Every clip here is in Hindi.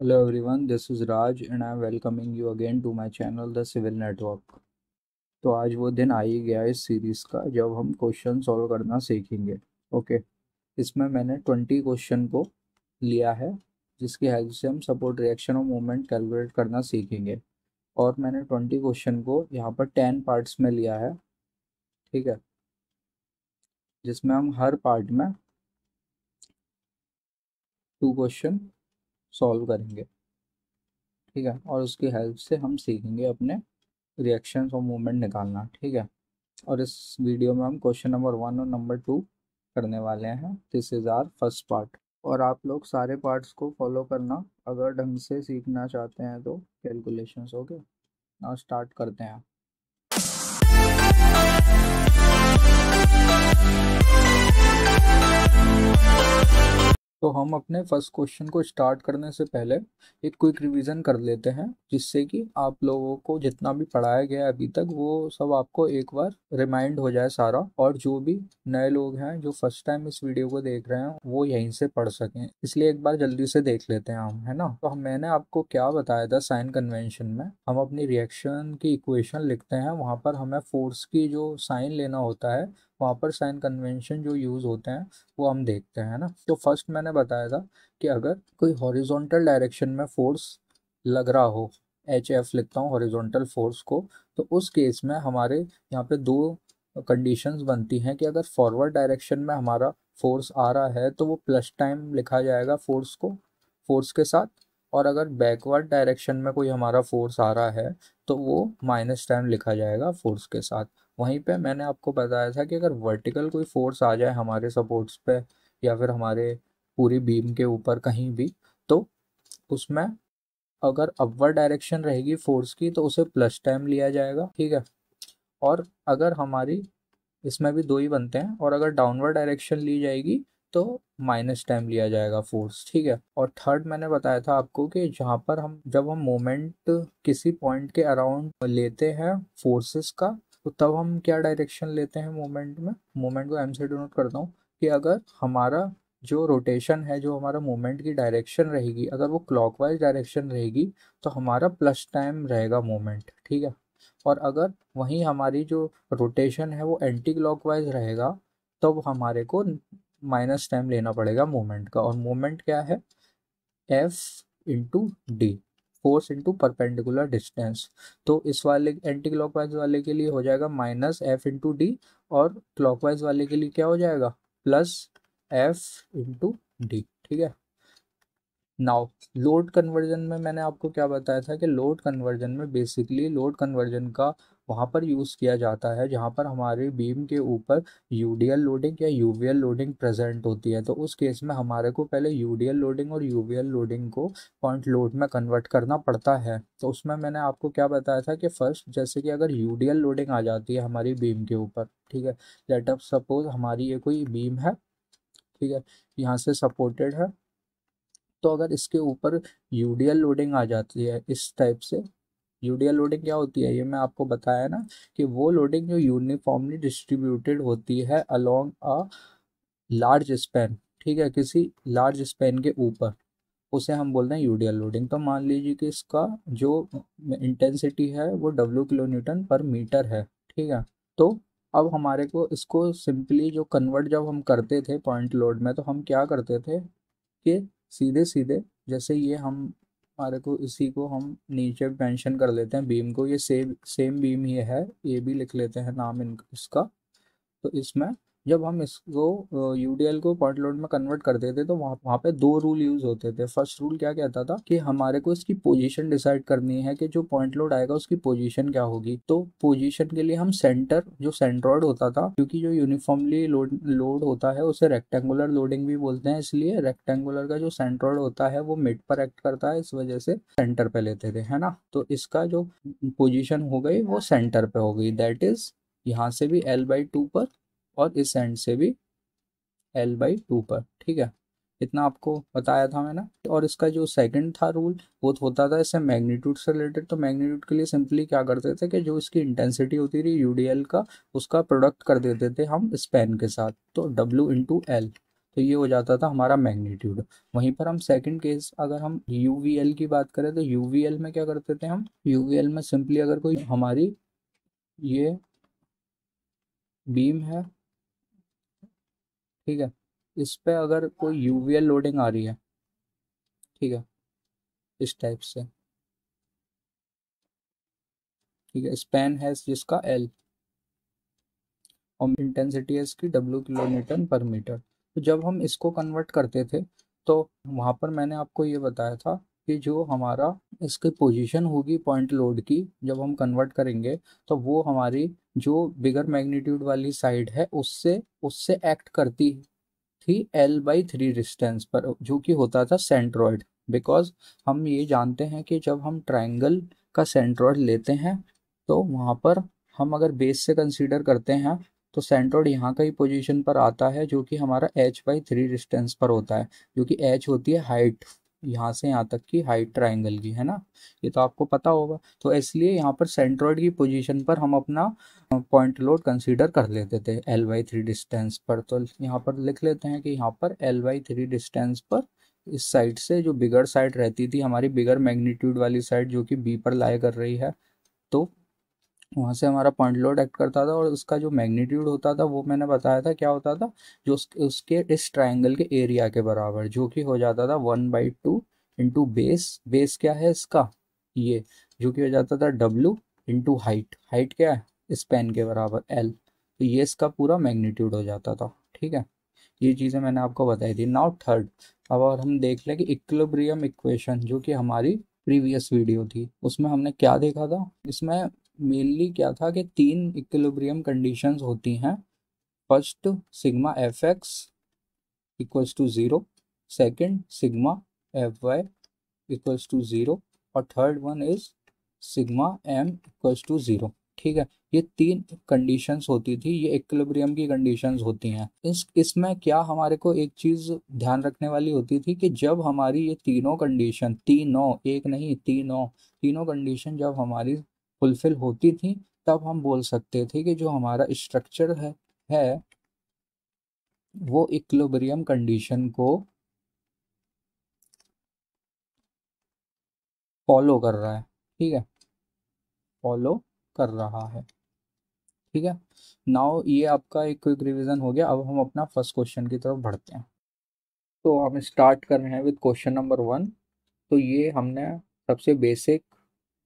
Hello everyone, this is Raj and I am welcoming you again to my channel The Civil Network। तो आज वो दिन आ ही गया इस सीरीज़ का जब हम क्वेश्चन सॉल्व करना सीखेंगे। ओके, इसमें मैंने 20 क्वेश्चन को लिया है जिसकी हेल्प से हम सपोर्ट रिएक्शन और मूवमेंट कैलकुलेट करना सीखेंगे। और मैंने 20 क्वेश्चन को यहाँ पर 10 पार्ट्स में लिया है। ठीक है, जिसमें हम हर पार्ट में 2 क्वेश्चन सॉल्व करेंगे। ठीक है, और उसकी हेल्प से हम सीखेंगे अपने रिएक्शंस और मूवमेंट निकालना। ठीक है, और इस वीडियो में हम क्वेश्चन नंबर 1 और नंबर 2 करने वाले हैं। This is our first part. और आप लोग सारे पार्ट्स को फॉलो करना अगर ढंग से सीखना चाहते हैं तो कैलकुलेशंस। ओके, नाउ स्टार्ट करते हैं। तो हम अपने फर्स्ट क्वेश्चन को स्टार्ट करने से पहले एक क्विक रिवीजन कर लेते हैं, जिससे कि आप लोगों को जितना भी पढ़ाया गया है अभी तक वो सब आपको एक बार रिमाइंड हो जाए सारा, और जो भी नए लोग हैं जो फर्स्ट टाइम इस वीडियो को देख रहे हैं वो यहीं से पढ़ सकें। इसलिए एक बार जल्दी से देख लेते हैं हम, है ना। तो मैंने आपको क्या बताया था, साइन कन्वेंशन में हम अपनी रिएक्शन की इक्वेशन लिखते हैं, वहाँ पर हमें फोर्स की जो साइन लेना होता है, वहाँ पर साइन कन्वेंशन जो यूज़ होते हैं वो हम देखते हैं ना। तो फर्स्ट मैंने बताया था कि अगर कोई हॉरिजॉन्टल डायरेक्शन में फोर्स लग रहा हो, एच एफ लिखता हूँ हॉरिजॉन्टल फोर्स को, तो उस केस में हमारे यहाँ पे दो कंडीशंस बनती हैं कि अगर फॉरवर्ड डायरेक्शन में हमारा फोर्स आ रहा है तो वो प्लस टाइम लिखा जाएगा फोर्स को, फोर्स के साथ। और अगर बैकवर्ड डायरेक्शन में कोई हमारा फोर्स आ रहा है तो वो माइनस टाइम लिखा जाएगा फोर्स के साथ। वहीं पे मैंने आपको बताया था कि अगर वर्टिकल कोई फोर्स आ जाए हमारे सपोर्ट्स पे या फिर हमारे पूरी बीम के ऊपर कहीं भी, तो उसमें अगर अपवर्ड डायरेक्शन रहेगी फोर्स की तो उसे प्लस टाइम लिया जाएगा। ठीक है, और अगर हमारी इसमें भी दो ही बनते हैं, और अगर डाउनवर्ड डायरेक्शन ली जाएगी तो माइनस टाइम लिया जाएगा फोर्स। ठीक है, और थर्ड मैंने बताया था आपको कि जहाँ पर हम जब हम मोमेंट किसी पॉइंट के अराउंड लेते हैं फोर्सेस का, तो तब हम क्या डायरेक्शन लेते हैं मोमेंट में। मोमेंट को एम से डिनोट करता हूँ कि अगर हमारा जो रोटेशन है, जो हमारा मोमेंट की डायरेक्शन रहेगी, अगर वो क्लॉकवाइज डायरेक्शन रहेगी तो हमारा प्लस टाइम रहेगा मोमेंट। ठीक है, और अगर वहीं हमारी जो रोटेशन है वो एंटी क्लॉकवाइज रहेगा तब हमारे को माइनस टाइम लेना पड़ेगा मोमेंट का। और मोमेंट क्या है, F into D, force into perpendicular distance. तो इस वाले एंटी क्लॉकवाइज वाले के लिए हो जाएगा माइनस एफ इंटू डी, और क्लॉकवाइज वाले के लिए क्या हो जाएगा, प्लस एफ इंटू डी। ठीक है, नाउ लोड कन्वर्जन में मैंने आपको क्या बताया था कि लोड कन्वर्जन में बेसिकली लोड कन्वर्जन का वहाँ पर यूज़ किया जाता है जहाँ पर हमारे बीम के ऊपर यूडीएल लोडिंग या यूवीएल लोडिंग प्रेजेंट होती है। तो उस केस में हमारे को पहले यूडीएल लोडिंग और यूवीएल लोडिंग को पॉइंट लोड में कन्वर्ट करना पड़ता है। तो उसमें मैंने आपको क्या बताया था कि फर्स्ट जैसे कि अगर यूडीएल लोडिंग आ जाती है हमारी बीम के ऊपर, ठीक है, लेट अप सपोज हमारी ये कोई बीम है, ठीक है, यहाँ से सपोर्टेड है, तो अगर इसके ऊपर यूडीएल लोडिंग आ जाती है इस टाइप से, यूडीएल लोडिंग क्या होती है ये मैं आपको बताया ना, कि वो लोडिंग जो यूनिफॉर्मली डिस्ट्रीब्यूटेड होती है अलोंग अ लार्ज स्पैन, ठीक है, किसी लार्ज स्पैन के ऊपर, उसे हम बोलते हैं यूडीएल लोडिंग। तो मान लीजिए कि इसका जो इंटेंसिटी है वो डब्ल्यू किलो न्यूटन पर मीटर है। ठीक है, तो अब हमारे को इसको सिंपली जो कन्वर्ट जब हम करते थे पॉइंट लोड में, तो हम क्या करते थे कि सीधे सीधे जैसे ये हम हमारे को इसी को हम नीचे मेंशन कर लेते हैं बीम को, ये सेम सेम बीम ही है, ये भी लिख लेते हैं नाम इसका। तो इसमें जब हम इसको यूडीएल को पॉइंट लोड में कन्वर्ट करते थे तो वहाँ वहाँ पे दो रूल यूज होते थे। फर्स्ट रूल क्या कहता था कि हमारे को इसकी पोजीशन डिसाइड करनी है कि जो पॉइंट लोड आएगा उसकी पोजीशन क्या होगी। तो पोजीशन के लिए हम सेंटर जो सेंट्रॉइड होता था, क्योंकि जो यूनिफॉर्मली लोड होता है उसे रेक्टेंगुलर लोडिंग भी बोलते हैं, इसलिए रेक्टेंगुलर का जो सेंट्रॉइड होता है वो मिड पर एक्ट करता है, इस वजह से सेंटर पे लेते थे, है ना। तो इसका जो पोजीशन हो गई वो सेंटर पे हो गई, दैट इज यहाँ से भी L/2 पर और इस एंड से भी L/2 पर। ठीक है, इतना आपको बताया था मैंने। और इसका जो सेकंड था रूल वो होता था इससे मैग्नीट्यूड से रिलेटेड। तो मैग्नीट्यूड के लिए सिंपली क्या करते थे कि जो इसकी इंटेंसिटी होती थी यूडीएल का, उसका प्रोडक्ट कर देते थे हम स्पैन के साथ, तो W इंटू एल। तो ये हो जाता था हमारा मैग्नीट्यूड। वहीं पर हम सेकंड केस अगर हम यूवीएल की बात करें तो यूवीएल में क्या करते थे हम, यूवीएल में सिंपली अगर कोई हमारी ये बीम है, ठीक है, इस पे अगर कोई यूवीएल लोडिंग आ रही है, ठीक है, इस टाइप से, ठीक है, स्पैन है जिसका एल, और इंटेंसिटी है इसकी डब्ल्यू किलो न्यूटन पर मीटर। तो जब हम इसको कन्वर्ट करते थे तो वहाँ पर मैंने आपको ये बताया था कि जो हमारा इसकी पोजीशन होगी पॉइंट लोड की, जब हम कन्वर्ट करेंगे तो वो हमारी जो बिगर मैग्नीट्यूड वाली साइड है उससे उससे एक्ट करती थी L/3 डिस्टेंस पर, जो कि होता था सेंट्रॉइड। बिकॉज हम ये जानते हैं कि जब हम ट्राइंगल का सेंट्रॉइड लेते हैं तो वहाँ पर हम अगर बेस से कंसीडर करते हैं तो सेंट्रॉइड यहाँ का ही पोजीशन पर आता है, जो कि हमारा H/3 डिस्टेंस पर होता है, जो कि H होती है हाइट, यहाँ से यहाँ तक की हाइट ट्राइंगल की, है ना, ये तो आपको पता होगा। तो इसलिए यहाँ पर सेंट्रॉइड की पोजीशन पर हम अपना पॉइंट लोड कंसीडर कर लेते थे L/3 डिस्टेंस पर। तो यहाँ पर लिख लेते हैं कि यहाँ पर L/3 डिस्टेंस पर इस साइड से जो बिगर साइड रहती थी हमारी, बिगर मैग्नीट्यूड वाली साइड जो कि बी पर लाई कर रही है, तो वहाँ से हमारा पॉइंट लोड एक्ट करता था। और उसका जो मैग्नीट्यूड होता था वो मैंने बताया था क्या होता था, जो उसके इस ट्राइंगल के एरिया के बराबर, जो कि हो जाता था 1/2 इंटू बेस, बेस क्या है इसका ये, जो कि हो जाता था W इंटू हाइट, हाइट क्या है स्पेन के बराबर L, तो ये इसका पूरा मैग्नीट्यूड हो जाता था। ठीक है, ये चीज़ें मैंने आपको बताई थी। नाउ थर्ड, अब और हम देख लें कि इक्विलिब्रियम इक्वेशन, जो कि हमारी प्रीवियस वीडियो थी उसमें हमने क्या देखा था। इसमें मेनली क्या था कि तीन इक्विलिब्रियम कंडीशंस होती हैं। First, sigma F x equals to zero, second sigma F Y equals to zero, और third one is sigma M equals to zero. ठीक है, ये तीन कंडीशंस होती थी, ये इक्विलिब्रियम की कंडीशंस होती हैं। इसमें क्या हमारे को एक चीज़ ध्यान रखने वाली होती थी कि जब हमारी ये तीनों कंडीशन, तीनों, एक नहीं तीनों, तीनों कंडीशन जब हमारी फुलफिल होती थी तब हम बोल सकते थे कि जो हमारा स्ट्रक्चर है वो इक्विलिब्रियम कंडीशन को फॉलो कर रहा है। ठीक है, फॉलो कर रहा है। ठीक है, नाउ ये आपका एक क्विक रिवीजन हो गया। अब हम अपना फर्स्ट क्वेश्चन की तरफ बढ़ते हैं। तो हम स्टार्ट कर रहे हैं विद क्वेश्चन नंबर 1। तो ये हमने सबसे बेसिक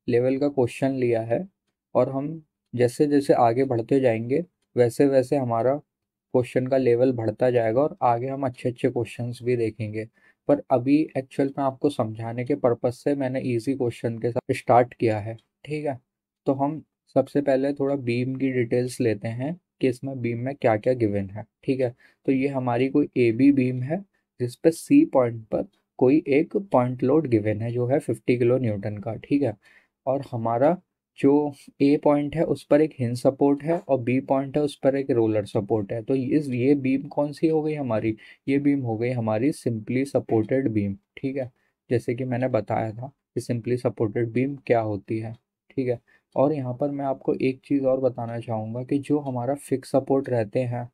लेवल का क्वेश्चन लिया है, और हम जैसे जैसे आगे बढ़ते जाएंगे वैसे वैसे हमारा क्वेश्चन का लेवल बढ़ता जाएगा, और आगे हम अच्छे अच्छे क्वेश्चंस भी देखेंगे। पर अभी एक्चुअल में आपको समझाने के पर्पज से मैंने इजी क्वेश्चन के साथ स्टार्ट किया है। ठीक है, तो हम सबसे पहले थोड़ा बीम की डिटेल्स लेते हैं कि इसमें बीम में क्या क्या गिवन है। ठीक है, तो ये हमारी कोई ए बी बीम है जिस पे सी पॉइंट पर कोई एक पॉइंट लोड गिवन है जो है 50 किलो न्यूटन का। ठीक है, और हमारा जो ए पॉइंट है उस पर एक हिंज सपोर्ट है और बी पॉइंट है उस पर एक रोलर सपोर्ट है। तो ये बीम कौन सी हो गई हमारी, ये बीम हो गई हमारी सिंपली सपोर्टेड बीम। ठीक है, जैसे कि मैंने बताया था कि सिंपली सपोर्टेड बीम क्या होती है। ठीक है, और यहाँ पर मैं आपको एक चीज़ और बताना चाहूँगा कि जो हमारा फिक्स सपोर्ट रहते हैं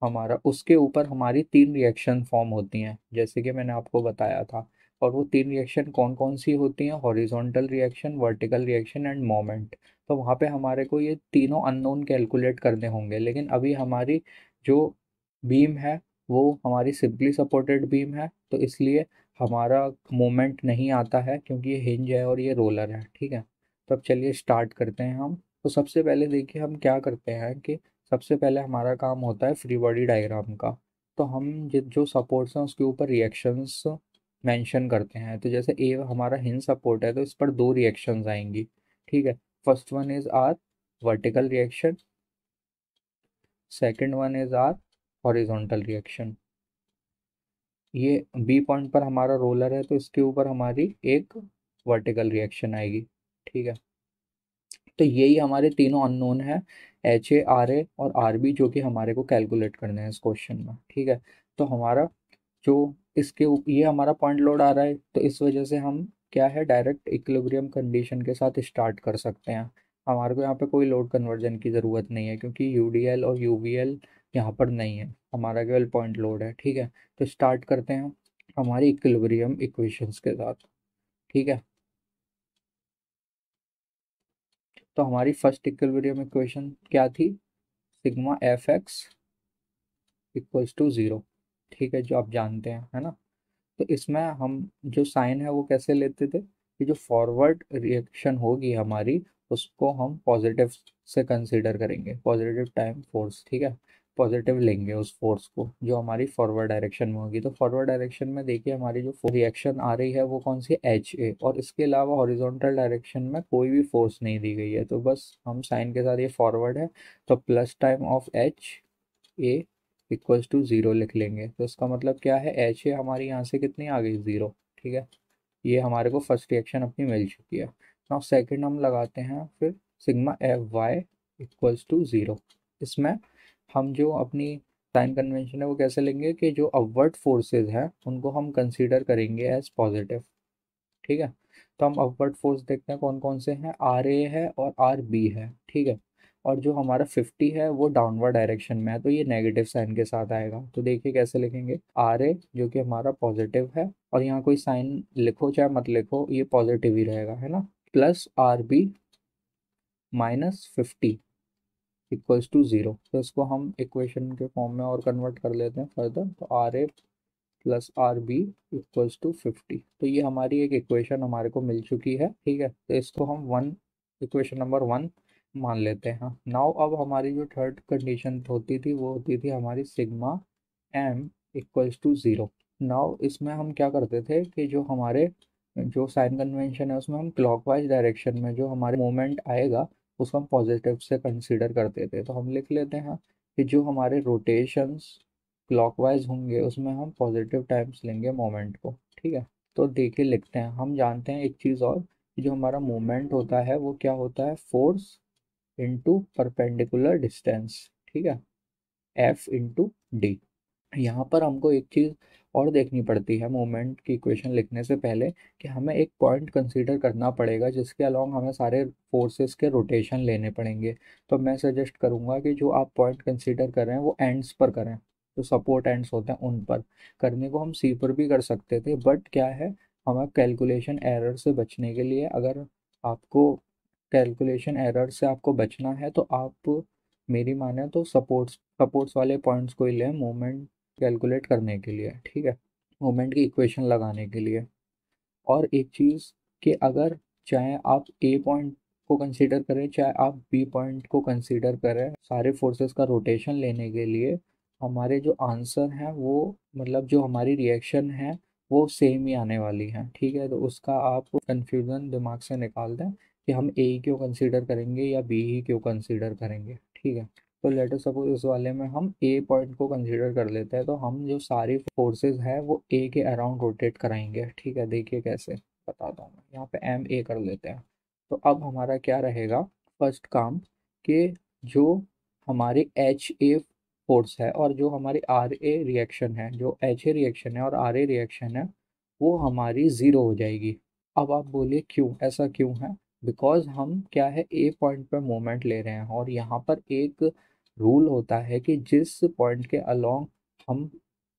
हमारा, उसके ऊपर हमारी तीन रिएक्शन फॉर्म होती हैं जैसे कि मैंने आपको बताया था। और वो तीन रिएक्शन कौन कौन सी होती हैं, horizontal reaction, vertical reaction end moment. तो वहाँ पे हमारे को ये तीनों अननोन कैलकुलेट करने होंगे, लेकिन अभी हमारी जो बीम है वो हमारी सिंपली सपोर्टेड बीम है, तो इसलिए हमारा मोमेंट नहीं आता है क्योंकि ये हिंज है और ये रोलर है। ठीक है, तो अब चलिए स्टार्ट करते हैं हम। तो सबसे पहले देखिए हम क्या करते हैं कि सबसे पहले हमारा काम होता है फ्री बॉडी डायग्राम का। तो हम जो सपोर्ट्स हैं उसके ऊपर रिएक्शंस मेंशन करते हैं। तो जैसे ए हमारा हिंज सपोर्ट है तो इस पर दो रिएक्शंस आएंगी। ठीक है, first one is R vertical reaction, second one is R horizontal reaction. ये बी पॉइंट पर हमारा रोलर है तो इसके ऊपर हमारी एक वर्टिकल रिएक्शन आएगी। ठीक है, तो यही हमारे तीनों अननोन है, एच ए आर ए और आर बी, जो कि हमारे को कैलकुलेट करने हैं इस क्वेश्चन में। ठीक है, तो हमारा जो ये हमारा पॉइंट लोड आ रहा है तो इस वजह से हम क्या है डायरेक्ट इक्विलिब्रियम कंडीशन के साथ स्टार्ट कर सकते हैं। हमारे को यहाँ पे कोई लोड कन्वर्जन की ज़रूरत नहीं है क्योंकि यूडीएल और यूवीएल यहाँ पर नहीं है, हमारा केवल पॉइंट लोड है। ठीक है, तो स्टार्ट करते हैं हमारी इक्विलिब्रियम इक्वेशंस के साथ। ठीक है, तो हमारी फर्स्ट इक्विलिब्रियम इक्वेशन क्या थी, sigma F x equals to zero. ठीक है, जो आप जानते हैं, है ना। तो इसमें हम जो साइन है वो कैसे लेते थे कि जो फॉरवर्ड रिएक्शन होगी हमारी, उसको हम पॉजिटिव से कंसीडर करेंगे, पॉजिटिव टाइम फोर्स। ठीक है, पॉजिटिव लेंगे उस फोर्स को जो हमारी फॉरवर्ड डायरेक्शन में होगी। तो फॉरवर्ड डायरेक्शन में देखिए हमारी जो रिएक्शन आ रही है वो कौन सी, एच ए, और इसके अलावा हॉरिजॉन्टल डायरेक्शन में कोई भी फोर्स नहीं दी गई है। तो बस हम साइन के साथ, ये फॉरवर्ड है तो plus time of H A equals to zero लिख लेंगे। तो इसका मतलब क्या है, एच ए हमारी यहाँ से कितनी आ गई, ज़ीरो। ठीक है, ये हमारे को फर्स्ट रिएक्शन अपनी मिल चुकी है। नाउ सेकंड हम लगाते हैं फिर sigma F Y equals to zero. इसमें हम जो अपनी साइन कन्वेंशन है वो कैसे लेंगे कि जो अपवर्ड फोर्सेस हैं उनको हम कंसीडर करेंगे एज पॉजिटिव। ठीक है, तो हम अपवर्ड फोर्स देखते हैं कौन कौन से हैं, आर ए है और आर बी है। ठीक है, और जो हमारा 50 है वो डाउनवर्ड डायरेक्शन में है, तो ये नेगेटिव साइन के साथ आएगा। तो देखिए कैसे लिखेंगे, आर ए जो कि हमारा पॉजिटिव है, और यहाँ कोई साइन लिखो चाहे मत लिखो ये पॉजिटिव ही रहेगा, है ना, plus R B minus 50 equals to zero. तो इसको हम इक्वेशन के फॉर्म में और कन्वर्ट कर लेते हैं फर्दर, तो R A plus R B equals to 50। तो ये हमारी एक इक्वेशन हमारे को मिल चुकी है। ठीक है, तो इसको हम वन, इक्वेशन नंबर वन मान लेते हैं। नाउ अब हमारी जो थर्ड कंडीशन होती थी वो होती थी हमारी sigma M equals to zero. Now इसमें हम क्या करते थे कि जो हमारे जो साइन कन्वेंशन है उसमें हम क्लॉकवाइज डायरेक्शन में जो हमारे मोमेंट आएगा उसको हम पॉजिटिव से कंसीडर करते थे। तो हम लिख लेते हैं कि जो हमारे रोटेशंस क्लॉकवाइज होंगे उसमें हम पॉजिटिव टाइम्स लेंगे मोमेंट को। ठीक है, तो देखिए लिखते हैं, हम जानते हैं एक चीज़ और कि जो हमारा मोमेंट होता है वो क्या होता है, फोर्स इंटू परपेंडिकुलर डिस्टेंस। ठीक है, एफ इंटू डी। यहाँ पर हमको एक चीज़ और देखनी पड़ती है मोमेंट की इक्वेशन लिखने से पहले, कि हमें एक पॉइंट कंसीडर करना पड़ेगा जिसके अलोंग हमें सारे फोर्सेस के रोटेशन लेने पड़ेंगे। तो मैं सजेस्ट करूँगा कि जो आप पॉइंट कंसीडर कर रहे हैं वो एंड्स पर करें, जो सपोर्ट एंड्स होते हैं उन पर। करने को हम सी पर भी कर सकते थे, बट क्या है, हमें कैलकुलेशन एरर से बचने के लिए, अगर आपको कैलकुलेशन एरर से आपको बचना है तो आप मेरी माने तो सपोर्ट्स सपोर्ट्स वाले पॉइंट्स को ही लें मोमेंट कैलकुलेट करने के लिए। ठीक है, मोमेंट की इक्वेशन लगाने के लिए। और एक चीज़ कि अगर चाहे आप ए पॉइंट को कंसीडर करें चाहे आप बी पॉइंट को कंसीडर करें, सारे फोर्सेस का रोटेशन लेने के लिए हमारे जो आंसर हैं वो, मतलब जो हमारी रिएक्शन है वो सेम ही आने वाली है। ठीक है, तो उसका आप कंफ्यूजन दिमाग से निकाल दें कि हम ए ही क्यों कंसीडर करेंगे या बी ही क्यों कंसीडर करेंगे। ठीक है, तो लेटर सपोज इस वाले में हम ए पॉइंट को कंसीडर कर लेते हैं, तो हम जो सारी फोर्सेस हैं वो ए के अराउंड रोटेट कराएंगे। ठीक है, देखिए कैसे बताता हूँ मैं, यहाँ पे एम ए कर लेते हैं। तो अब हमारा क्या रहेगा फर्स्ट काम, कि जो हमारी एच ए फोर्स है और जो हमारी आर ए रिएक्शन है, जो एच ए रिएक्शन है और आर ए रिएक्शन है, वो हमारी ज़ीरो हो जाएगी। अब आप बोलिए क्यों, ऐसा क्यों है, बिकॉज हम क्या है ए पॉइंट पर मोमेंट ले रहे हैं, और यहाँ पर एक रूल होता है कि जिस पॉइंट के अलोंग हम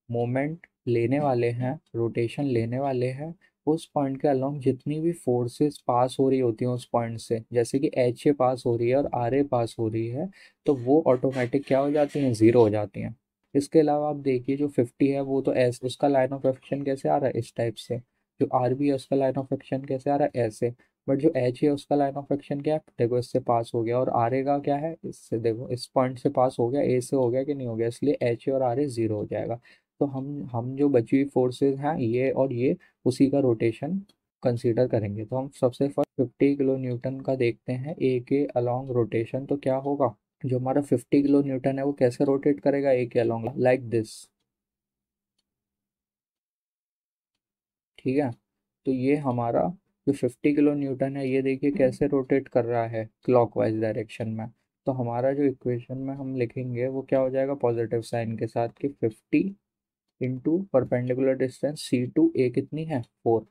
मोमेंट लेने वाले हैं, रोटेशन लेने वाले हैं, उस पॉइंट के अलोंग जितनी भी फोर्सेस पास हो रही होती हैं उस पॉइंट से, जैसे कि एच ए पास हो रही है और आर ए पास हो रही है, तो वो ऑटोमेटिक क्या हो जाती हैं, ज़ीरो हो जाती हैं। इसके अलावा आप देखिए जो 50 है वो तो एस, उसका लाइन ऑफ एक्शन कैसे आ रहा है, इस टाइप से। जो आर बी है उसका लाइन ऑफ एक्शन कैसे आ रहा है, ऐसे। बट जो एच है उसका लाइन ऑफ एक्शन क्या है, देखो इससे पास हो गया, और आर ए का क्या है, इससे, देखो इस पॉइंट से पास हो गया, ए से हो गया कि नहीं हो गया, इसलिए एच ए और आर ए ज़ीरो हो जाएगा। तो हम जो बची हुई फोर्सेस हैं ये और ये, उसी का रोटेशन कंसीडर करेंगे। तो हम सबसे फर्स्ट 50 किलो न्यूटन का देखते हैं ए के अलोंग रोटेशन। तो क्या होगा, जो हमारा 50 किलो न्यूटन है वो कैसे रोटेट करेगा ए के अलोंग, लाइक दिस। ठीक है, तो ये हमारा जो 50 किलो न्यूटन है ये देखिए कैसे रोटेट कर रहा है क्लॉकवाइज डायरेक्शन में। तो हमारा जो इक्वेशन में हम लिखेंगे वो क्या हो जाएगा, पॉजिटिव साइन के साथ, कि 50 into perpendicular distance C to A कितनी है, 4।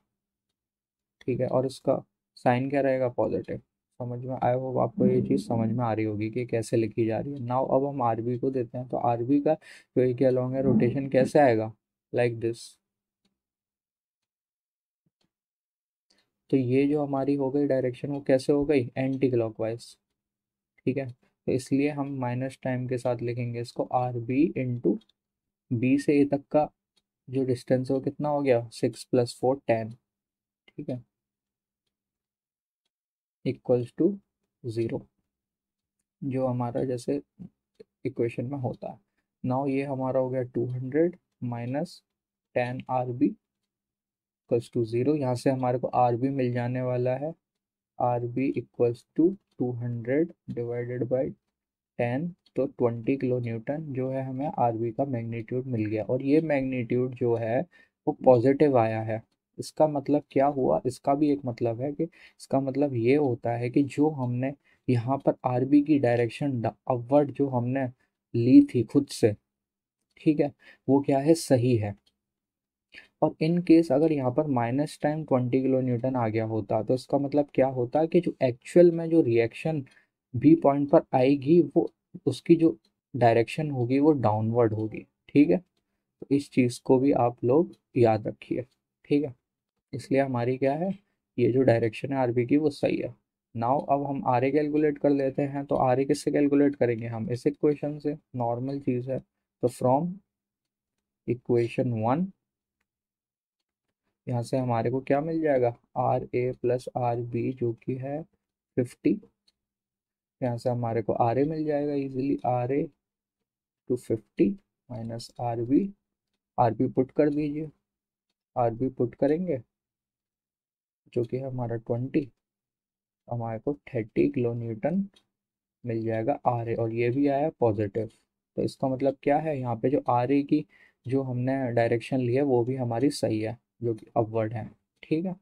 ठीक है, और इसका साइन क्या रहेगा, पॉजिटिव। समझ में, आई होप आपको ये चीज़ समझ में आ रही होगी कि कैसे लिखी जा रही है। नाउ अब हम आरबी को देते हैं, तो आरबी का जो एक अलोंग है रोटेशन कैसे आएगा, लाइक दिस। तो ये जो हमारी हो गई डायरेक्शन वो कैसे हो गई, एंटी क्लॉकवाइज। ठीक है, तो इसलिए हम माइनस टाइम के साथ लिखेंगे इसको, आर बी इंटू बी से ए तक का जो डिस्टेंस है वो कितना हो गया, 6 + 4 10। ठीक है, इक्वल्स टू 0, जो हमारा जैसे इक्वेशन में होता है। नाउ ये हमारा हो गया 200 माइनस 10 RB इक्वल्स टू 0। यहाँ से हमारे को आर बी मिल जाने वाला है, R B equals to 200 divided by 10, तो 20 किलो न्यूटन जो है हमें आरबी का मैग्नीट्यूड मिल गया। और ये मैग्नीट्यूड जो है वो पॉजिटिव आया है। इसका मतलब क्या हुआ, इसका भी एक मतलब है कि इसका मतलब ये होता है कि जो हमने यहाँ पर आरबी की डायरेक्शन अपवर्ड जो हमने ली थी खुद से, ठीक है, वो क्या है, सही है। और इन केस अगर यहाँ पर माइनस टाइम 20 किलो न्यूटन आ गया होता तो इसका मतलब क्या होता कि जो एक्चुअल में जो रिएक्शन बी पॉइंट पर आएगी वो उसकी जो डायरेक्शन होगी वो डाउनवर्ड होगी। ठीक है, तो इस चीज़ को भी आप लोग याद रखिए। ठीक है, इसलिए हमारी क्या है, ये जो डायरेक्शन है आरबी की वो सही है। नाउ अब हम आर ए कैलकुलेट कर लेते हैं, तो आर ए किससे कैलकुलेट करेंगे हम, इस इक्वेशन से, नॉर्मल चीज़ है। तो फ्रॉम इक्वेशन 1 यहाँ से हमारे को क्या मिल जाएगा, R A plus R B जो कि है 50। यहाँ से हमारे को आर ए मिल जाएगा easily, R A to 50 minus R B put कर दीजिए, आर बी पुट करेंगे जो कि है हमारा 20, हमारे को 30 किलो न्यूटन मिल जाएगा आर ए, और ये भी आया पॉजिटिव। तो इसका मतलब क्या है, यहाँ पे जो आर ए की जो हमने डायरेक्शन ली है वो भी हमारी सही है, जो कि अपवर्ड है। ठीक है,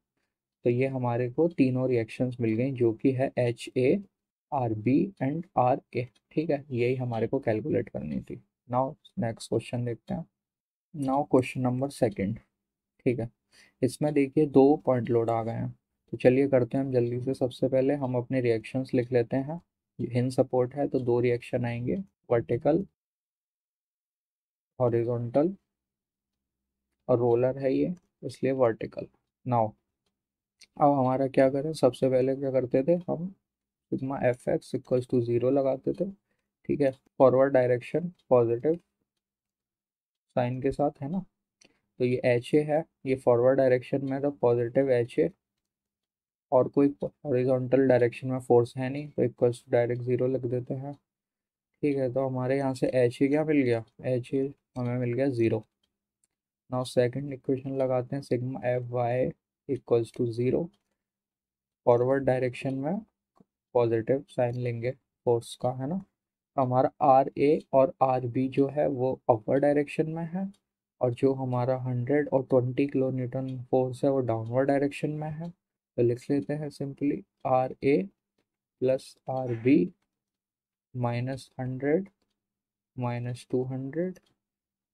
तो ये हमारे को तीनों रिएक्शंस मिल गई जो कि है H A, R B and R A. ठीक है, यही हमारे को कैलकुलेट करनी थी। नाउ नेक्स्ट क्वेश्चन देखते हैं। Now question number second. ठीक है, इसमें देखिए दो पॉइंट लोड आ गए हैं, तो चलिए करते हैं हम जल्दी से। सबसे पहले हम अपने रिएक्शंस लिख लेते हैं। हिन सपोर्ट है तो दो रिएक्शन आएंगे, वर्टिकल, हॉरिजॉन्टल, और रोलर है ये, इसलिए वर्टिकल। नाउ अब हमारा क्या करें, सबसे पहले क्या करते थे हम, sigma F x equals to 0 लगाते थे। ठीक है, फॉरवर्ड डायरेक्शन पॉजिटिव साइन के साथ है ना, तो ये एच ए है, ये फॉरवर्ड डायरेक्शन में तो पॉजिटिव एच ए, और कोई हॉरिजॉन्टल डायरेक्शन में फोर्स है नहीं तो इक्वल्स टू डायरेक्ट 0 लिख देते हैं। ठीक है, तो हमारे यहाँ से एच ए क्या मिल गया, एच ए हमें मिल गया 0। नाउ सेकंड इक्वेशन लगाते हैं, sigma F Y equals to 0, forward direction में पॉजिटिव साइन लेंगे फोर्स का, है ना। हमारा आर ए और आर बी जो है वो अपर डायरेक्शन में है, और जो हमारा 100 और 20 किलो न्यूटन फोर्स है वो डाउनवर्ड डायरेक्शन में है। तो लिख लेते हैं simply, R A plus R B -100 -200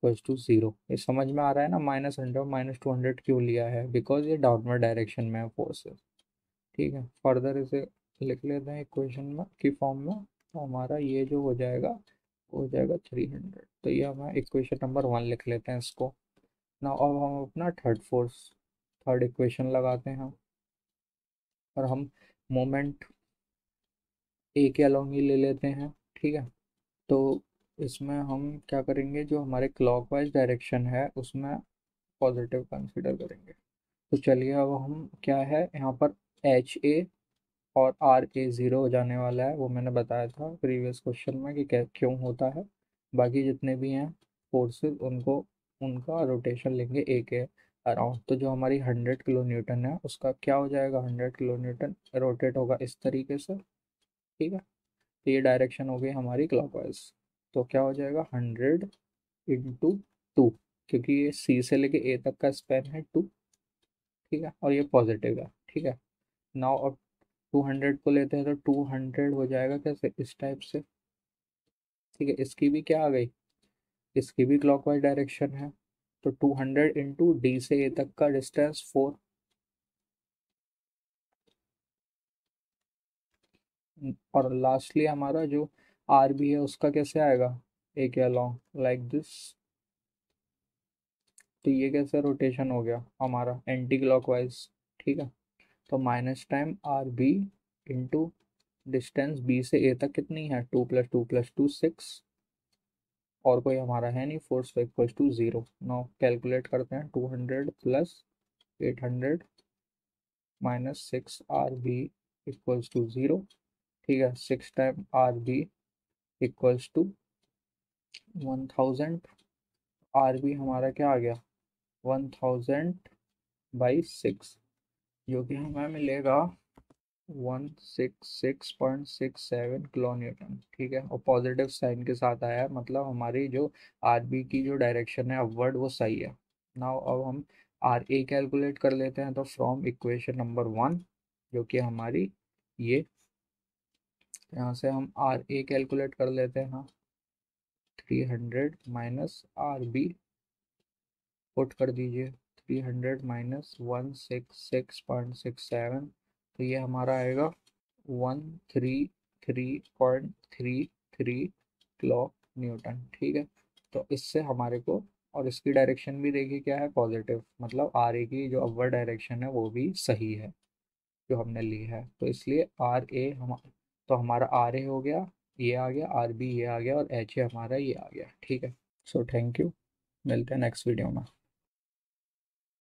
equals to 0। ये समझ में आ रहा है ना, -100 -200 क्यों लिया है, बिकॉज ये डाउनवर्ड डायरेक्शन में है फोर्स। ठीक है, फर्दर इसे लिख लेते हैं इक्वेशन में की फॉर्म में, तो हमारा ये जो हो जाएगा 300। तो ये हमें इक्वेशन नंबर 1 लिख लेते हैं इसको। ना अब हम अपना थर्ड इक्वेशन लगाते हैं, और हम मोमेंट ए के अलोंग ही ले लेते हैं। ठीक है, तो इसमें हम क्या करेंगे, जो हमारे क्लॉकवाइज डायरेक्शन है उसमें पॉजिटिव कंसीडर करेंगे। तो चलिए अब हम क्या है यहाँ पर, एच ए और आर ए 0 हो जाने वाला है, वो मैंने बताया था प्रीवियस क्वेश्चन में कि क्यों होता है। बाकी जितने भी हैं फोर्सेस उनको उनका रोटेशन लेंगे ए के अराउंड। तो जो हमारी 100 किलो न्यूटन है उसका क्या हो जाएगा, 100 किलो न्यूटन रोटेट होगा इस तरीके से। ठीक है, तो ये डायरेक्शन हो गई हमारी क्लॉकवाइज। तो क्या हो जाएगा, 100 × 2, क्योंकि ये सी से लेके ए तक का स्पेन है 2। ठीक है, और ये पॉजिटिव है। ठीक है, नाउ अब 200 को लेते हैं तो 200 हो जाएगा कैसे, इस टाइप से। ठीक है, इसकी भी क्या आ गई, इसकी भी क्लॉकवाइज डायरेक्शन है, तो 200 इंटू डी से ए तक का डिस्टेंस 4। और लास्टली हमारा जो आर बी है उसका कैसे आएगा, एक अलोंग लाइक दिस। तो ये कैसे रोटेशन हो गया हमारा एंटी क्लॉकवाइज, ठीक है। तो minus time R B into distance B से ए तक कितनी है, 2 + 2 + 2 6, और कोई हमारा है नहीं, force equal to 0। Now calculate करते हैं, 200 + 800 -6 आर बी इक्वल्स टू 0, ठीक है। 6 time R B equals to 1000, R B हमारा क्या आ गया 1000/6, जो कि हमें मिलेगा 166.67 किलो न्यूटन, ठीक है। और पॉजिटिव साइन के साथ आया है, मतलब हमारी जो आरबी की जो डायरेक्शन है अपवर्ड वो सही है। नाउ अब हम आर ए कैलकुलेट कर लेते हैं। तो फ्रॉम इक्वेशन नंबर 1, जो कि हमारी ये, यहाँ से हम आर ए कैलकुलेट कर लेते हैं। हाँ, 300 माइनस आर बी पुट कर दीजिए, 300 माइनस 166.67, तो ये हमारा आएगा 133.33 किलो न्यूटन, ठीक है। तो इससे हमारे को, और इसकी डायरेक्शन भी देखिए क्या है, पॉजिटिव, मतलब आर ए की जो अपर डायरेक्शन है वो भी सही है जो हमने ली है। तो इसलिए आर ए हम, तो हमारा आर ए हो गया, ये आ गया, आर बी ये आ गया, और एच ए हमारा ये आ गया, ठीक है। सो थैंक यू, मिलते हैं नेक्स्ट वीडियो में।